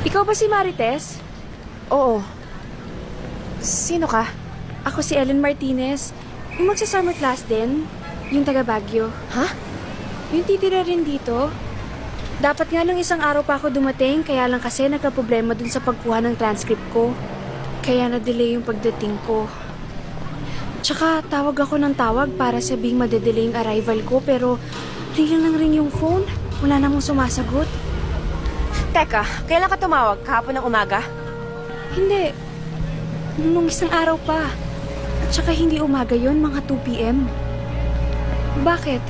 Ikaw ba si Marites? Oo. Sino ka? Ako si Ellen Martinez. Yung magsa-summer class din. Yung taga Baguio. Ha? Yung titira rin dito. Dapat nga lang isang araw pa ako dumating, kaya lang kasi nagka-problema dun sa pagkuha ng transcript ko. Kaya na-delay yung pagdating ko. Tsaka tawag ako ng tawag para sabing madedelay yung arrival ko, pero ring lang ring yung phone. Wala namang sumasagot. Teka, kailan ka tumawag? Kahapon ng umaga? Hindi. Nung isang araw pa. At saka hindi umaga yon, mga 2 p.m. Bakit?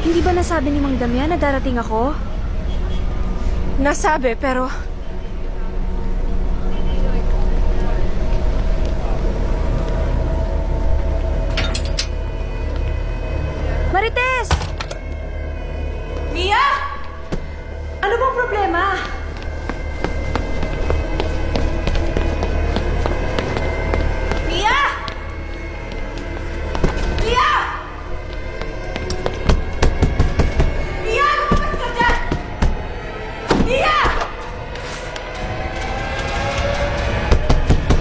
Hindi ba nasabi ni Mang Damian na darating ako? Nasabi, pero... Marites! Mia! Ano bang problema? Mia! Mia! Mia! Lumabas ka dyan! Mia!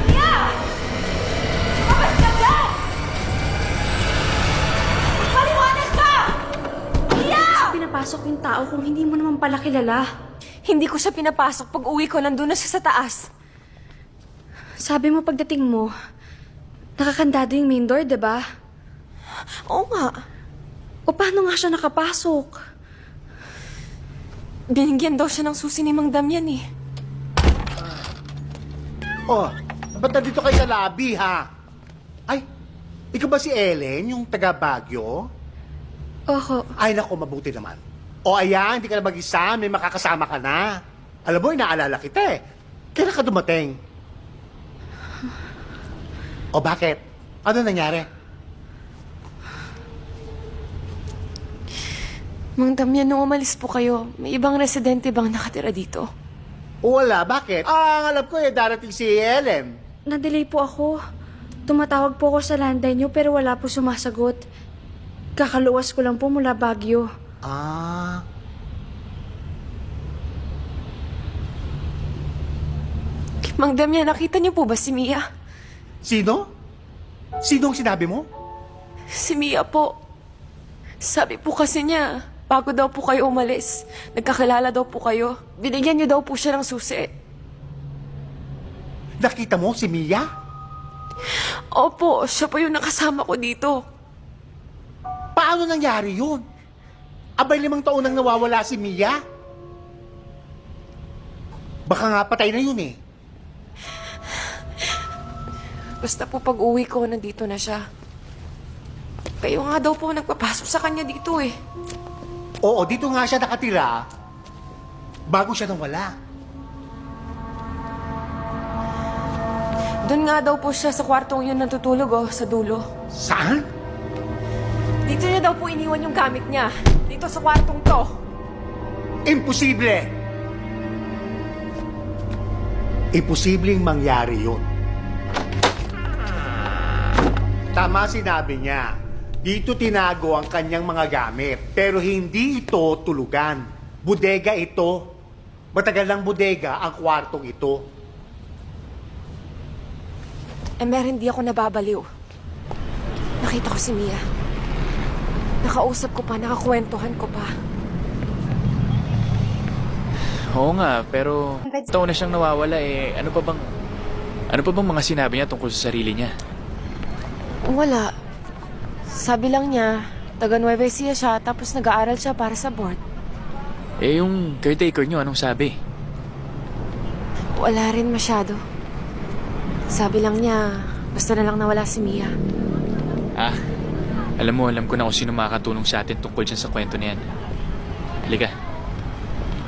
Mia! Lumabas ka dyan! Maliwanag ka! Mia! Pinapasok yung tao kung hindi mo naman pala kilala. Hindi ko siya pinapasok. Pag uwi ko, nandun na siya sa taas. Sabi mo pagdating mo, nakakandado yung main door, diba? Oo nga. O paano nga siya nakapasok? Binigyan daw siya ng susi ni Mang Damian eh. Oh, ba't nandito kayo sa lobby, ha? Ay, ikaw ba si Ellen, yung taga Baguio? Oho. Ay, naku, mabuti naman. O ayan, hindi ka na mag-isa, may makakasama ka na. Alam mo, inaalala kita eh. Kailan ka dumating? O bakit? Ano nangyari? Mang Damian, nung umalis po kayo, may ibang residente bang nakatira dito? O wala, bakit? Ang alam ko eh, darating si Ellen. Na-delay po ako. Tumatawag po ako sa landline niyo pero wala po sumasagot. Kakaluwas ko lang po mula Baguio. Ah, Mang Damian, nakita niyo po ba si Mia? sino? Sino ang sinabi mo? Si Mia po. Sabi po kasi niya, bago daw po kayo umalis, nagkakilala daw po kayo. Binigyan niyo daw po siya ng susi. Nakita mo si Mia? Opo, siya po yung nakasama ko dito. Paano nangyari yun? Abay 5 taon nang nawawala si Mia? Baka nga patay na yun eh. Basta po pag uwi ko, nandito na siya. Kayo nga daw po nagpapasok sa kanya dito eh. Oo, dito nga siya nakatira bago siya nawala. Doon nga daw po siya sa kwartong yun natutulog oh, sa dulo. Saan? Dito niya daw po iniwan yung gamit niya. Dito sa kwartong to. Imposible! Imposibleng mangyari yun. Tama sinabi niya. Dito tinago ang kanyang mga gamit. Pero hindi ito tulugan. Bodega ito. Matagal ng bodega ang kwartong ito. Meron di ako nababaliw. Nakita ko si Mia. Nakausap ko pa, nakakwentuhan ko pa. Oo nga, pero taon na siyang nawawala eh. Ano pa bang mga sinabi niya tungkol sa sarili niya? Wala. Sabi lang niya, taga Nueva Ecija siya, tapos nag-aaral siya para sa board. Eh, yung caretaker niyo, anong sabi? Wala rin masyado. Sabi lang niya, basta na lang nawala si Mia. Ah, alam ko na kung sino makakatulong sa atin tungkol dyan sa kwento na yan. Halika.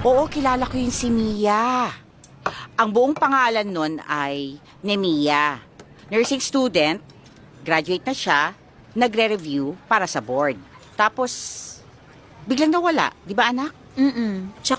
Oo, kilala ko yung si Mia. Ang buong pangalan nun ay Nemia. Nursing student, graduate na siya, nagre-review para sa board. Tapos, biglang nawala, di ba anak? Tsaka